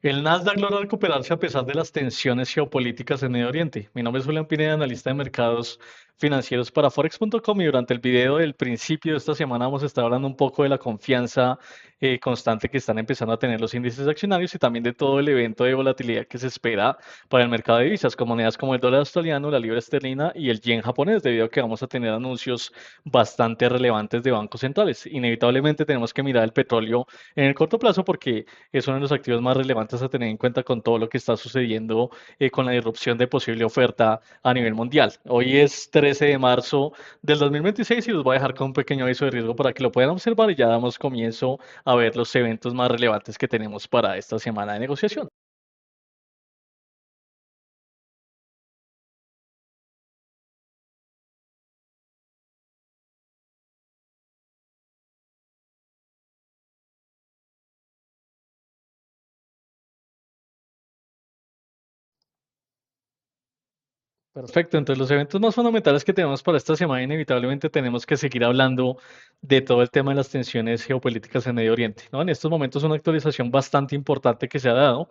El Nasdaq logra recuperarse a pesar de las tensiones geopolíticas en Medio Oriente. Mi nombre es Julián Pineda, analista de mercados financieros para Forex.com, y durante el video del principio de esta semana vamos a estar hablando un poco de la confianza constante que están empezando a tener los índices accionarios y también de todo el evento de volatilidad que se espera para el mercado de divisas, con monedas como el dólar australiano, la libra esterlina y el yen japonés, debido a que vamos a tener anuncios bastante relevantes de bancos centrales. Inevitablemente tenemos que mirar el petróleo en el corto plazo porque es uno de los activos más relevantes a tener en cuenta con todo lo que está sucediendo con la disrupción de posible oferta a nivel mundial. Hoy es 13 de marzo del 2026 y los voy a dejar con un pequeño aviso de riesgo para que lo puedan observar, y ya damos comienzo a ver los eventos más relevantes que tenemos para esta semana de negociación. Perfecto, entonces los eventos más fundamentales que tenemos para esta semana, inevitablemente tenemos que seguir hablando de todo el tema de las tensiones geopolíticas en Medio Oriente, ¿no? En estos momentos una actualización bastante importante que se ha dado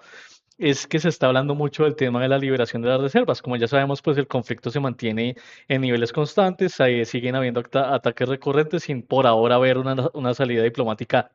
es que se está hablando mucho del tema de la liberación de las reservas. Como ya sabemos, pues el conflicto se mantiene en niveles constantes, siguen habiendo ataques recurrentes sin por ahora haber una salida diplomática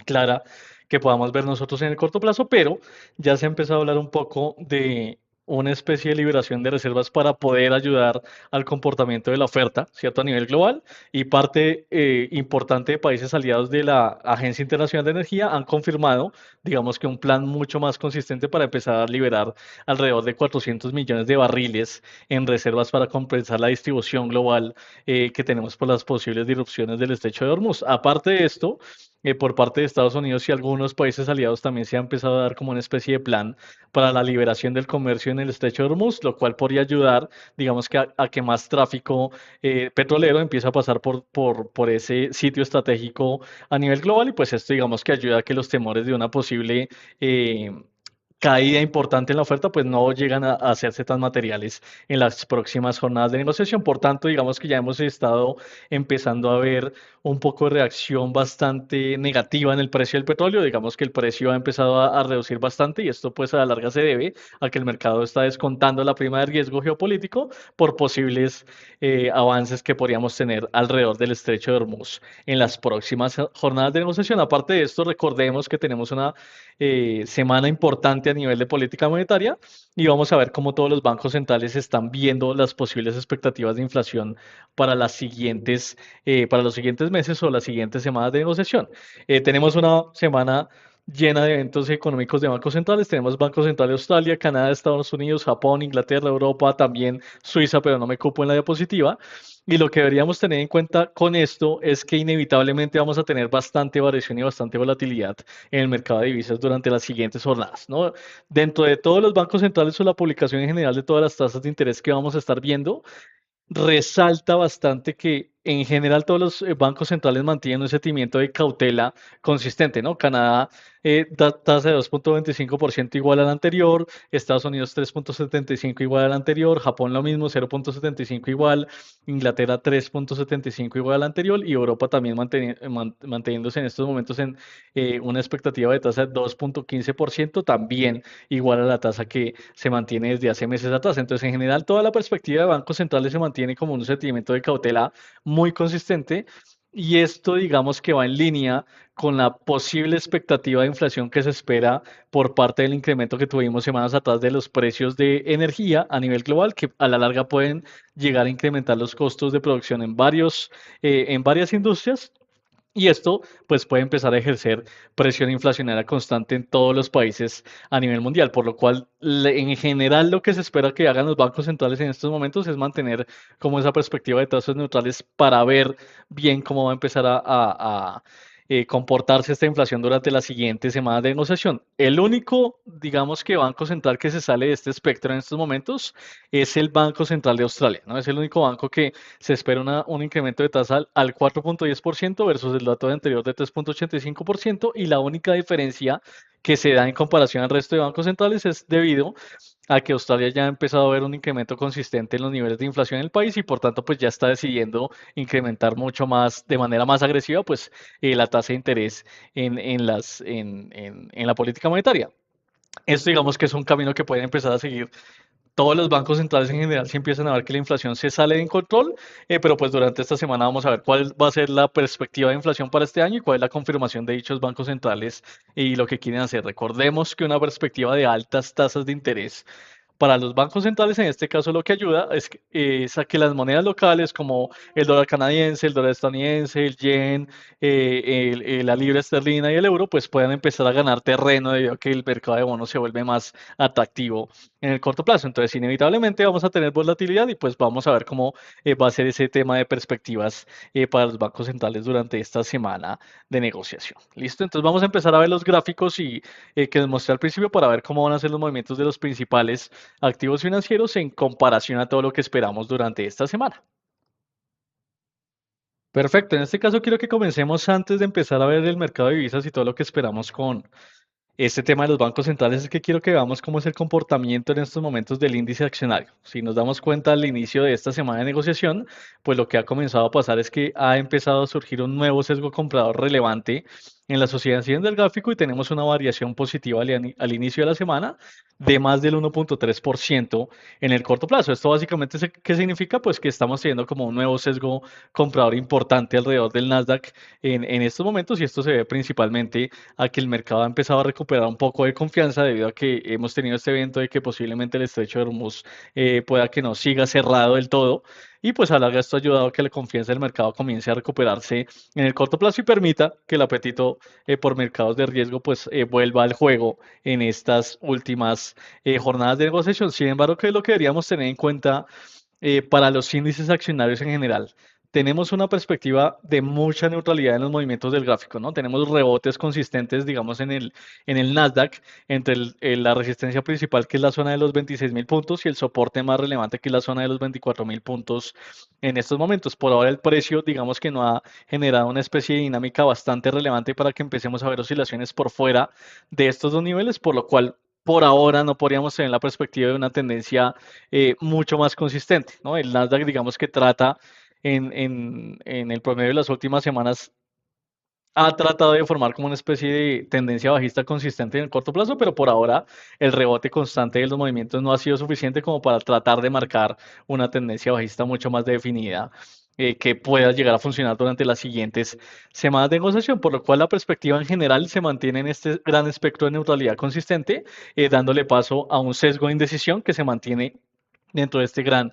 clara que podamos ver nosotros en el corto plazo, pero ya se ha empezado a hablar un poco de una especie de liberación de reservas para poder ayudar al comportamiento de la oferta, ¿cierto? A nivel global, y parte importante de países aliados de la Agencia Internacional de Energía han confirmado, digamos que un plan mucho más consistente para empezar a liberar alrededor de 400 millones de barriles en reservas para compensar la distribución global que tenemos por las posibles disrupciones del estrecho de Hormuz. Aparte de esto, por parte de Estados Unidos y algunos países aliados también se ha empezado a dar como una especie de plan para la liberación del comercio en el estrecho de Hormuz, lo cual podría ayudar, digamos que a que más tráfico petrolero empiece a pasar por ese sitio estratégico a nivel global, y pues esto digamos que ayuda a que los temores de una posible caída importante en la oferta, pues no llegan a hacerse tan materiales en las próximas jornadas de negociación. Por tanto, digamos que ya hemos estado empezando a ver un poco de reacción bastante negativa en el precio del petróleo. Digamos que el precio ha empezado a reducir bastante, y esto pues a la larga se debe a que el mercado está descontando la prima de riesgo geopolítico por posibles avances que podríamos tener alrededor del estrecho de Hormuz en las próximas jornadas de negociación. Aparte de esto, recordemos que tenemos una semana importante a nivel de política monetaria, y vamos a ver cómo todos los bancos centrales están viendo las posibles expectativas de inflación para para los siguientes meses o las siguientes semanas de negociación. Tenemos una semana llena de eventos económicos de bancos centrales. Tenemos Banco Central de Australia, Canadá, Estados Unidos, Japón, Inglaterra, Europa, también Suiza, pero no me cupo en la diapositiva. Y lo que deberíamos tener en cuenta con esto es que inevitablemente vamos a tener bastante variación y bastante volatilidad en el mercado de divisas durante las siguientes jornadas, ¿no? Dentro de todos los bancos centrales o la publicación en general de todas las tasas de interés que vamos a estar viendo, resalta bastante que en general todos los bancos centrales mantienen un sentimiento de cautela consistente, ¿no? Canadá tasa de 2.25% igual al anterior, Estados Unidos 3.75 igual al anterior, Japón lo mismo, 0.75 igual, Inglaterra 3.75 igual al anterior, y Europa también manteniéndose en estos momentos en una expectativa de tasa de 2.15%, también igual a la tasa que se mantiene desde hace meses atrás. Entonces, en general, toda la perspectiva de bancos centrales se mantiene como un sentimiento de cautela muy consistente, y esto digamos que va en línea con la posible expectativa de inflación que se espera por parte del incremento que tuvimos semanas atrás de los precios de energía a nivel global, que a la larga pueden llegar a incrementar los costos de producción en varias industrias, y esto pues puede empezar a ejercer presión inflacionaria constante en todos los países a nivel mundial, por lo cual en general lo que se espera que hagan los bancos centrales en estos momentos es mantener como esa perspectiva de tasas neutrales para ver bien cómo va a empezar a comportarse esta inflación durante las siguientes semanas de negociación. El único, digamos que banco central que se sale de este espectro en estos momentos es el Banco Central de Australia, ¿no? Es el único banco que se espera un incremento de tasa al 4.10% versus el dato anterior de 3.85%, y la única diferencia que se da en comparación al resto de bancos centrales es debido a que Australia ya ha empezado a ver un incremento consistente en los niveles de inflación en el país, y por tanto pues ya está decidiendo incrementar mucho más, de manera más agresiva, pues la tasa de interés en la política monetaria. Esto digamos que es un camino que pueden empezar a seguir todos los bancos centrales en general. Si empiezan a ver que la inflación se sale de control, pero pues durante esta semana vamos a ver cuál va a ser la perspectiva de inflación para este año y cuál es la confirmación de dichos bancos centrales y lo que quieren hacer. Recordemos que una perspectiva de altas tasas de interés para los bancos centrales, en este caso, lo que ayuda es a que las monedas locales como el dólar canadiense, el dólar estadounidense, el yen, la libra esterlina y el euro, pues puedan empezar a ganar terreno debido a que el mercado de bonos se vuelve más atractivo en el corto plazo. Entonces, inevitablemente vamos a tener volatilidad y pues vamos a ver cómo va a ser ese tema de perspectivas para los bancos centrales durante esta semana de negociación. ¿Listo? Entonces vamos a empezar a ver los gráficos y que les mostré al principio para ver cómo van a ser los movimientos de los principales activos financieros en comparación a todo lo que esperamos durante esta semana. Perfecto, en este caso quiero que comencemos antes de empezar a ver el mercado de divisas y todo lo que esperamos con este tema de los bancos centrales. Es que quiero que veamos cómo es el comportamiento en estos momentos del índice accionario. Si nos damos cuenta al inicio de esta semana de negociación, pues lo que ha comenzado a pasar es que ha empezado a surgir un nuevo sesgo comprador relevante en la asociación del gráfico y tenemos una variación positiva al inicio de la semana de más del 1.3% en el corto plazo. Esto básicamente, ¿qué significa? Pues que estamos teniendo como un nuevo sesgo comprador importante alrededor del Nasdaq en estos momentos y esto se ve principalmente a que el mercado ha empezado a recuperar un poco de confianza debido a que hemos tenido este evento de que posiblemente el estrecho de Hormuz pueda que no siga cerrado del todo. Y pues a larga esto ha ayudado a que la confianza del mercado comience a recuperarse en el corto plazo y permita que el apetito por mercados de riesgo pues vuelva al juego en estas últimas jornadas de negociación. Sin embargo, ¿qué es lo que deberíamos tener en cuenta para los índices accionarios en general? Tenemos una perspectiva de mucha neutralidad en los movimientos del gráfico, ¿no? Tenemos rebotes consistentes, digamos, en el Nasdaq, entre la resistencia principal, que es la zona de los 26.000 puntos, y el soporte más relevante, que es la zona de los 24.000 puntos en estos momentos. Por ahora el precio, digamos que no ha generado una especie de dinámica bastante relevante para que empecemos a ver oscilaciones por fuera de estos dos niveles, por lo cual por ahora no podríamos tener la perspectiva de una tendencia mucho más consistente, ¿no? El Nasdaq, digamos que trata en el promedio de las últimas semanas ha tratado de formar como una especie de tendencia bajista consistente en el corto plazo, pero por ahora el rebote constante de los movimientos no ha sido suficiente como para tratar de marcar una tendencia bajista mucho más definida que pueda llegar a funcionar durante las siguientes semanas de negociación, por lo cual la perspectiva en general se mantiene en este gran espectro de neutralidad consistente, dándole paso a un sesgo de indecisión que se mantiene dentro de este gran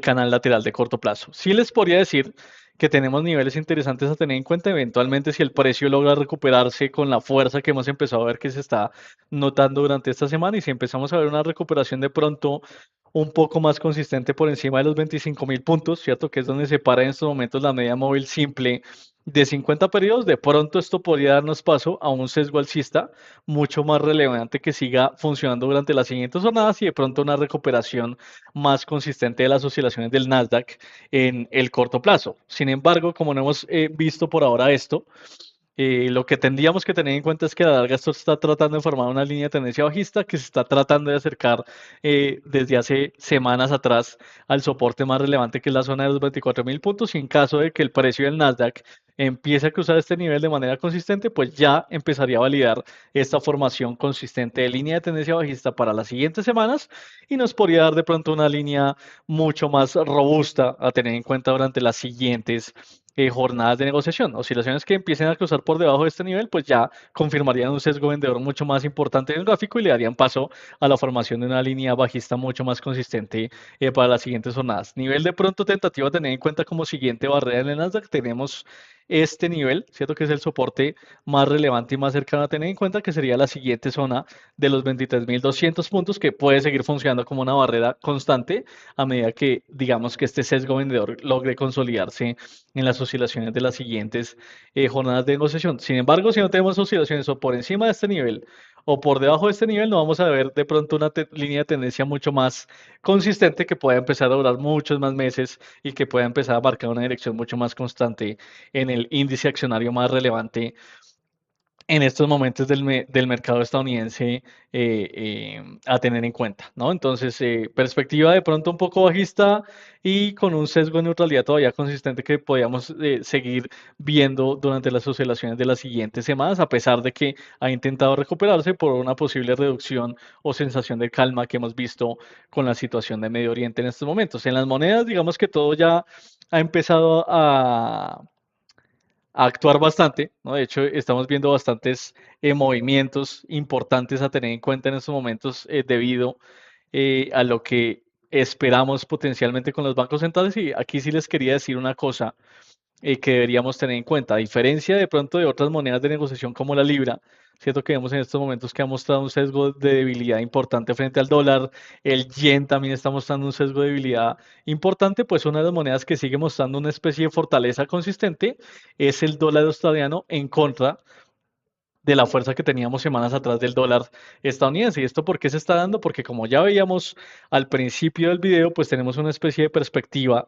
canal lateral de corto plazo. Sí les podría decir que tenemos niveles interesantes a tener en cuenta eventualmente si el precio logra recuperarse con la fuerza que hemos empezado a ver que se está notando durante esta semana y si empezamos a ver una recuperación de pronto un poco más consistente por encima de los 25.000 puntos, ¿cierto? Que es donde se para en estos momentos la media móvil simple de 50 periodos, de pronto esto podría darnos paso a un sesgo alcista mucho más relevante que siga funcionando durante las siguientes jornadas y de pronto una recuperación más consistente de las oscilaciones del Nasdaq en el corto plazo. Sin embargo, como no hemos visto por ahora esto, lo que tendríamos que tener en cuenta es que a la larga esto está tratando de formar una línea de tendencia bajista que se está tratando de acercar desde hace semanas atrás al soporte más relevante que es la zona de los 24.000 puntos y en caso de que el precio del Nasdaq empiece a cruzar este nivel de manera consistente, pues ya empezaría a validar esta formación consistente de línea de tendencia bajista para las siguientes semanas y nos podría dar de pronto una línea mucho más robusta a tener en cuenta durante las siguientes jornadas de negociación. Oscilaciones que empiecen a cruzar por debajo de este nivel, pues ya confirmarían un sesgo vendedor mucho más importante en el gráfico y le darían paso a la formación de una línea bajista mucho más consistente para las siguientes jornadas. Nivel de pronto tentativo a tener en cuenta como siguiente barrera en el Nasdaq, tenemos este nivel, ¿cierto? Que es el soporte más relevante y más cercano a tener en cuenta, que sería la siguiente zona de los 23.200 puntos, que puede seguir funcionando como una barrera constante a medida que, digamos, que este sesgo vendedor logre consolidarse en las oscilaciones de las siguientes jornadas de negociación. Sin embargo, si no tenemos oscilaciones o por encima de este nivel o por debajo de este nivel, no vamos a ver de pronto una línea de tendencia mucho más consistente que pueda empezar a durar muchos más meses y que pueda empezar a marcar una dirección mucho más constante en el índice accionario más relevante en estos momentos del mercado estadounidense a tener en cuenta, ¿no? Entonces, perspectiva de pronto un poco bajista y con un sesgo de neutralidad todavía consistente que podíamos seguir viendo durante las oscilaciones de las siguientes semanas, a pesar de que ha intentado recuperarse por una posible reducción o sensación de calma que hemos visto con la situación de Medio Oriente en estos momentos. En las monedas, digamos que todo ya ha empezado a actuar bastante, ¿no? De hecho, estamos viendo bastantes movimientos importantes a tener en cuenta en estos momentos debido a lo que esperamos potencialmente con los bancos centrales. Y aquí sí les quería decir una cosa que deberíamos tener en cuenta. A diferencia de pronto de otras monedas de negociación como la libra, cierto que vemos en estos momentos que ha mostrado un sesgo de debilidad importante frente al dólar, el yen también está mostrando un sesgo de debilidad importante, pues una de las monedas que sigue mostrando una especie de fortaleza consistente es el dólar australiano en contra de la fuerza que teníamos semanas atrás del dólar estadounidense. ¿Y esto por qué se está dando? Porque como ya veíamos al principio del video, pues tenemos una especie de perspectiva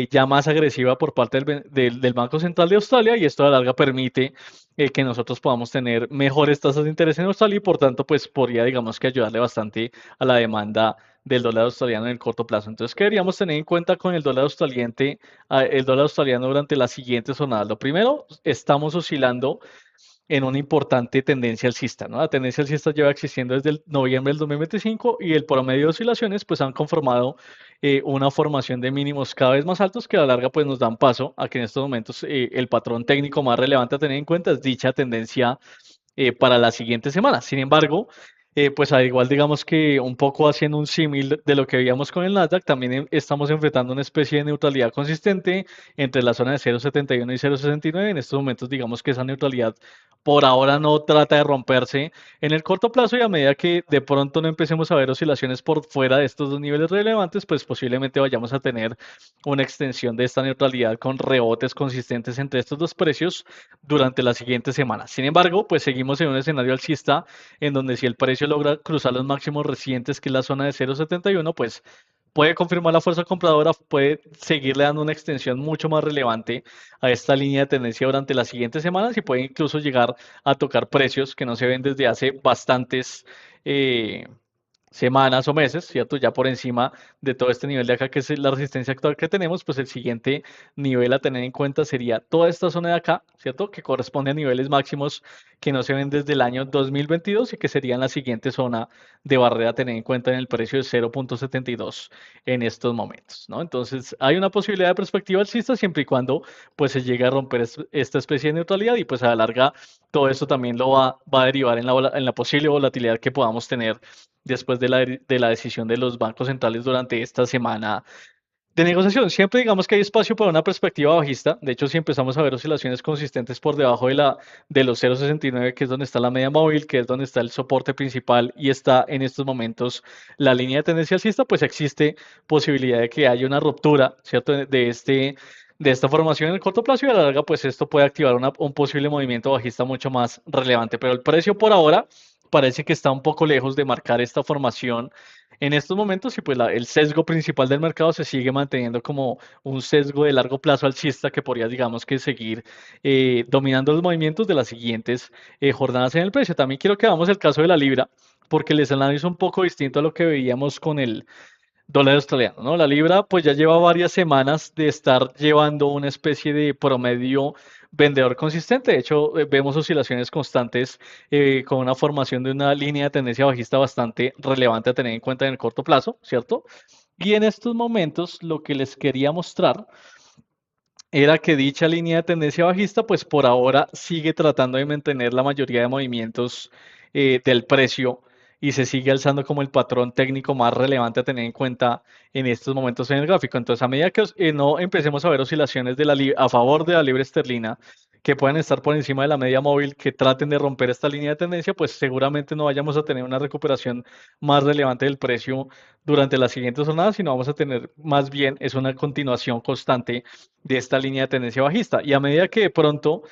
ya más agresiva por parte del Banco Central de Australia y esto a la larga permite que nosotros podamos tener mejores tasas de interés en Australia y por tanto pues podría digamos que ayudarle bastante a la demanda del dólar australiano en el corto plazo. Entonces, ¿qué deberíamos tener en cuenta con el dólar australiano durante las siguientes jornadas? Lo primero, estamos oscilando en una importante tendencia alcista, ¿no? La tendencia alcista lleva existiendo desde el noviembre del 2025 y el promedio de oscilaciones pues han conformado una formación de mínimos cada vez más altos que a la larga pues nos dan paso a que en estos momentos el patrón técnico más relevante a tener en cuenta es dicha tendencia para la siguiente semana. Sin embargo, pues al igual digamos que un poco haciendo un símil de lo que veíamos con el Nasdaq, también estamos enfrentando una especie de neutralidad consistente entre la zona de 0,71 y 0,69. En estos momentos digamos que esa neutralidad por ahora no trata de romperse en el corto plazo y a medida que de pronto no empecemos a ver oscilaciones por fuera de estos dos niveles relevantes, pues posiblemente vayamos a tener una extensión de esta neutralidad con rebotes consistentes entre estos dos precios durante las siguientes semanas. Sin embargo, pues seguimos en un escenario alcista en donde si el precio logra cruzar los máximos recientes, que es la zona de 0,71, pues puede confirmar la fuerza compradora, puede seguirle dando una extensión mucho más relevante a esta línea de tendencia durante las siguientes semanas y puede incluso llegar a tocar precios que no se ven desde hace bastantes semanas o meses, ¿cierto? Ya por encima de todo este nivel de acá, que es la resistencia actual que tenemos, pues el siguiente nivel a tener en cuenta sería toda esta zona de acá, ¿cierto? Que corresponde a niveles máximos que no se ven desde el año 2022 y que serían la siguiente zona de barrera a tener en cuenta en el precio de 0,72 en estos momentos, ¿no? Entonces, hay una posibilidad de perspectiva alcista siempre y cuando pues se llegue a romper esta especie de neutralidad y pues a la larga todo esto también va a derivar en la posible volatilidad que podamos tener después de la decisión de los bancos centrales durante esta semana de negociación. Siempre digamos que hay espacio para una perspectiva bajista. De hecho, si empezamos a ver oscilaciones consistentes por debajo de los 0,69, que es donde está la media móvil, que es donde está el soporte principal y está en estos momentos la línea de tendencia alcista, pues existe posibilidad de que haya una ruptura, ¿cierto? De esta formación en el corto plazo y a la larga, pues esto puede activar un posible movimiento bajista mucho más relevante. Pero el precio por ahora parece que está un poco lejos de marcar esta formación en estos momentos y pues el sesgo principal del mercado se sigue manteniendo como un sesgo de largo plazo alcista que podría digamos que seguir dominando los movimientos de las siguientes jornadas en el precio. También quiero que veamos el caso de la libra porque el escenario es un poco distinto a lo que veíamos con el dólar australiano, ¿no? La libra pues ya lleva varias semanas de estar llevando una especie de promedio vendedor consistente. De hecho, vemos oscilaciones constantes con una formación de una línea de tendencia bajista bastante relevante a tener en cuenta en el corto plazo, ¿cierto? Y en estos momentos lo que les quería mostrar era que dicha línea de tendencia bajista, pues por ahora sigue tratando de mantener la mayoría de movimientos del precio y se sigue alzando como el patrón técnico más relevante a tener en cuenta en estos momentos en el gráfico. Entonces, a medida que no empecemos a ver oscilaciones a favor de la libra esterlina, que puedan estar por encima de la media móvil, que traten de romper esta línea de tendencia, pues seguramente no vayamos a tener una recuperación más relevante del precio durante las siguientes jornadas, sino vamos a tener más bien es una continuación constante de esta línea de tendencia bajista. Y a medida que de pronto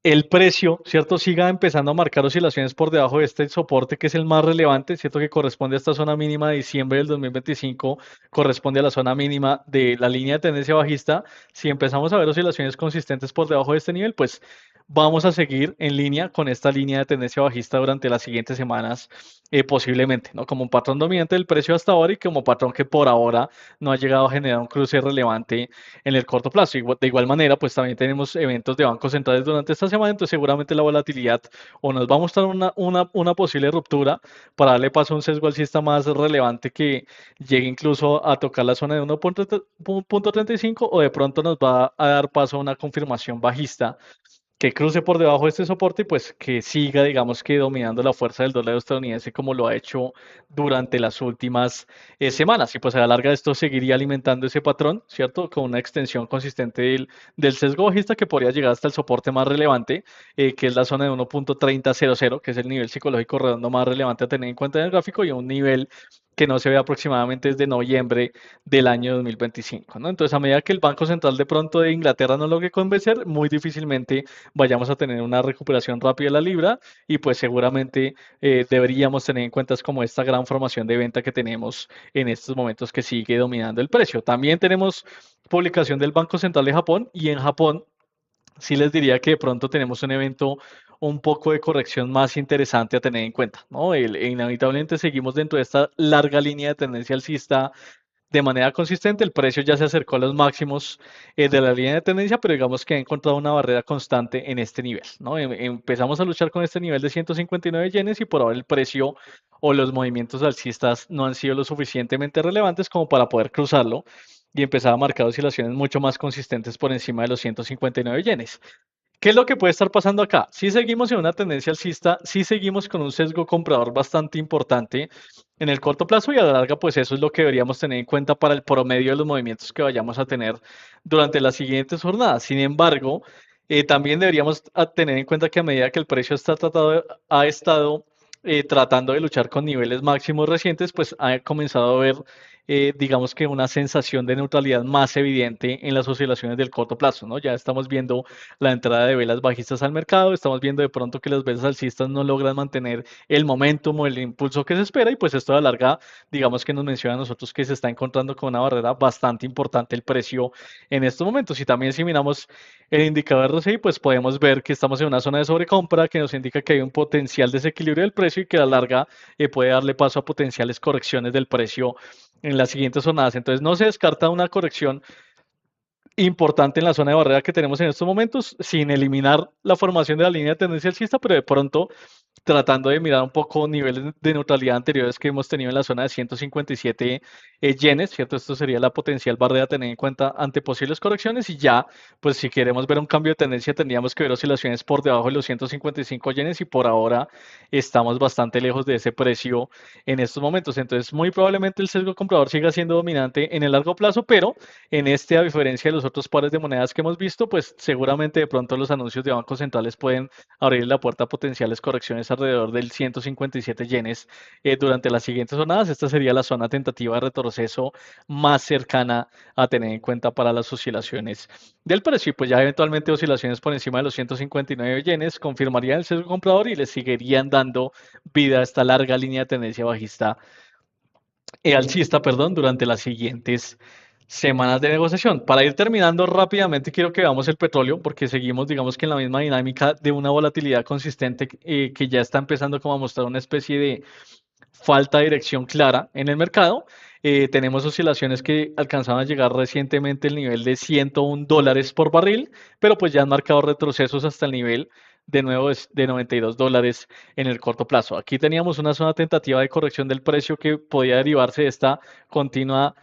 el precio, ¿cierto? Siga empezando a marcar oscilaciones por debajo de este soporte que es el más relevante, ¿cierto? Que corresponde a esta zona mínima de diciembre del 2025, corresponde a la zona mínima de la línea de tendencia bajista. Si empezamos a ver oscilaciones consistentes por debajo de este nivel, pues vamos a seguir en línea con esta línea de tendencia bajista durante las siguientes semanas, posiblemente, ¿no? Como un patrón dominante del precio hasta ahora y como patrón que por ahora no ha llegado a generar un cruce relevante en el corto plazo. De igual manera, pues también tenemos eventos de bancos centrales durante esta semana, entonces seguramente la volatilidad o nos va a mostrar una posible ruptura para darle paso a un sesgo alcista más relevante que llegue incluso a tocar la zona de 1.35 o de pronto nos va a dar paso a una confirmación bajista que cruce por debajo de este soporte y pues que siga, digamos que dominando la fuerza del dólar estadounidense como lo ha hecho durante las últimas semanas. Y pues a la larga esto seguiría alimentando ese patrón, ¿cierto? Con una extensión consistente del sesgo bajista que podría llegar hasta el soporte más relevante, que es la zona de 1.3000, que es el nivel psicológico redondo más relevante a tener en cuenta en el gráfico y un nivel que no se ve aproximadamente desde noviembre del año 2025, ¿no? Entonces, a medida que el Banco Central de pronto de Inglaterra no logre convencer, muy difícilmente vayamos a tener una recuperación rápida de la libra y pues seguramente deberíamos tener en cuenta como esta gran formación de venta que tenemos en estos momentos que sigue dominando el precio. También tenemos publicación del Banco Central de Japón y en Japón sí les diría que de pronto tenemos un evento un poco de corrección más interesante a tener en cuenta, ¿no? Inevitablemente seguimos dentro de esta larga línea de tendencia alcista de manera consistente. El precio ya se acercó a los máximos de la línea de tendencia, pero digamos que ha encontrado una barrera constante en este nivel, ¿no? Empezamos a luchar con este nivel de 159 yenes y por ahora el precio o los movimientos alcistas no han sido lo suficientemente relevantes como para poder cruzarlo y empezar a marcar oscilaciones mucho más consistentes por encima de los 159 yenes. ¿Qué es lo que puede estar pasando acá? Si seguimos en una tendencia alcista, si seguimos con un sesgo comprador bastante importante en el corto plazo y a la larga, pues eso es lo que deberíamos tener en cuenta para el promedio de los movimientos que vayamos a tener durante las siguientes jornadas. Sin embargo, también deberíamos tener en cuenta que a medida que el precio ha estado tratando de luchar con niveles máximos recientes, pues ha comenzado a ver digamos que una sensación de neutralidad más evidente en las oscilaciones del corto plazo, ¿no? Ya estamos viendo la entrada de velas bajistas al mercado, estamos viendo de pronto que las velas alcistas no logran mantener el momentum o el impulso que se espera y pues esto a la larga, digamos que nos menciona a nosotros que se está encontrando con una barrera bastante importante el precio en estos momentos. Y también si miramos el indicador RSI, pues podemos ver que estamos en una zona de sobrecompra que nos indica que hay un potencial desequilibrio del precio y que a la larga puede darle paso a potenciales correcciones del precio en las siguientes jornadas. Entonces no se descarta una corrección importante en la zona de barrera que tenemos en estos momentos, sin eliminar la formación de la línea de tendencia alcista, pero de pronto tratando de mirar un poco niveles de neutralidad anteriores que hemos tenido en la zona de 157 yenes, ¿cierto? Esto sería la potencial barrera a tener en cuenta ante posibles correcciones y ya, pues si queremos ver un cambio de tendencia tendríamos que ver oscilaciones por debajo de los 155 yenes y por ahora estamos bastante lejos de ese precio en estos momentos. Entonces, muy probablemente el sesgo comprador siga siendo dominante en el largo plazo, pero en este, a diferencia de los otros pares de monedas que hemos visto, pues seguramente de pronto los anuncios de bancos centrales pueden abrir la puerta a potenciales correcciones alrededor del 157 yenes durante las siguientes jornadas. Esta sería la zona tentativa de retroceso más cercana a tener en cuenta para las oscilaciones del precio. Y pues ya eventualmente oscilaciones por encima de los 159 yenes confirmarían el sesgo comprador y le seguirían dando vida a esta larga línea de tendencia bajista alcista, perdón, durante las siguientes semanas de negociación. Para ir terminando rápidamente, quiero que veamos el petróleo, porque seguimos, digamos que en la misma dinámica de una volatilidad consistente que ya está empezando como a mostrar una especie de falta de dirección clara en el mercado. Tenemos oscilaciones que alcanzaban a llegar recientemente al nivel de $101 por barril, pero pues ya han marcado retrocesos hasta el nivel de nuevo de $92 en el corto plazo. Aquí teníamos una zona tentativa de corrección del precio que podía derivarse de esta continua,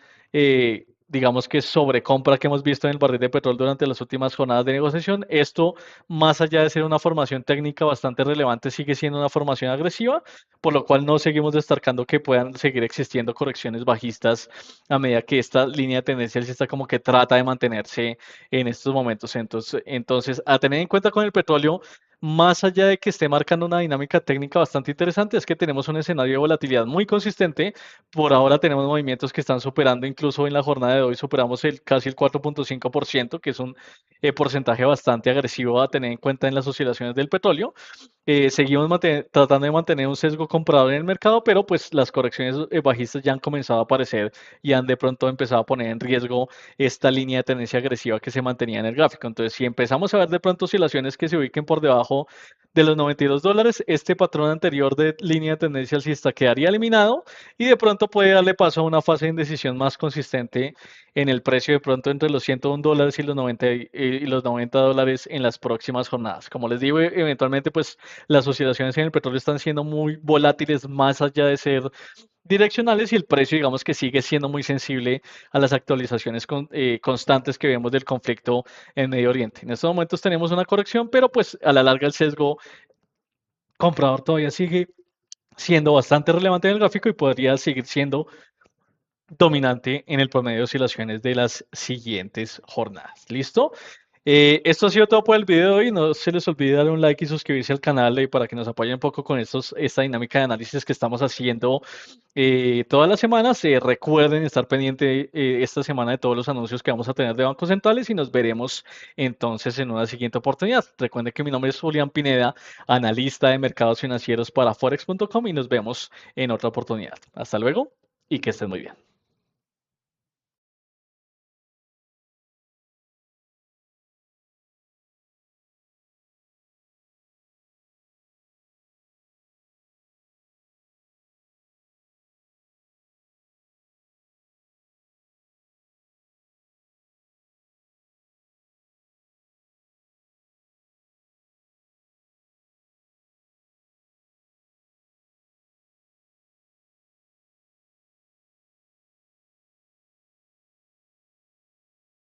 digamos que sobrecompra que hemos visto en el barril de petróleo durante las últimas jornadas de negociación. Esto, más allá de ser una formación técnica bastante relevante, sigue siendo una formación agresiva, por lo cual no seguimos destacando que puedan seguir existiendo correcciones bajistas a medida que esta línea de tendencia está como que trata de mantenerse en estos momentos. Entonces, a tener en cuenta con el petróleo, más allá de que esté marcando una dinámica técnica bastante interesante, es que tenemos un escenario de volatilidad muy consistente. Por ahora tenemos movimientos que están superando, incluso en la jornada de hoy superamos casi el 4.5%, que es un porcentaje bastante agresivo a tener en cuenta en las oscilaciones del petróleo. Seguimos tratando de mantener un sesgo comprador en el mercado, pero pues las correcciones bajistas ya han comenzado a aparecer y han de pronto empezado a poner en riesgo esta línea de tendencia agresiva que se mantenía en el gráfico. Entonces, si empezamos a ver de pronto oscilaciones que se ubiquen por debajo de los $92, este patrón anterior de línea de tendencia alcista quedaría eliminado y de pronto puede darle paso a una fase de indecisión más consistente en el precio de pronto entre los $101 y los 90 dólares en las próximas jornadas. Como les digo, eventualmente pues las oscilaciones en el petróleo están siendo muy volátiles más allá de ser direccionales y el precio digamos que sigue siendo muy sensible a las actualizaciones constantes que vemos del conflicto en Medio Oriente. En estos momentos tenemos una corrección, pero pues a la larga el sesgo comprador todavía sigue siendo bastante relevante en el gráfico y podría seguir siendo dominante en el promedio de oscilaciones de las siguientes jornadas. ¿Listo? Esto ha sido todo por el video de hoy. No se les olvide darle un like y suscribirse al canal para que nos apoyen un poco con esta dinámica de análisis que estamos haciendo todas las semanas. Recuerden estar pendiente esta semana de todos los anuncios que vamos a tener de bancos centrales y nos veremos entonces en una siguiente oportunidad. Recuerden que mi nombre es Julián Pineda, analista de mercados financieros para forex.com y nos vemos en otra oportunidad. Hasta luego y que estén muy bien.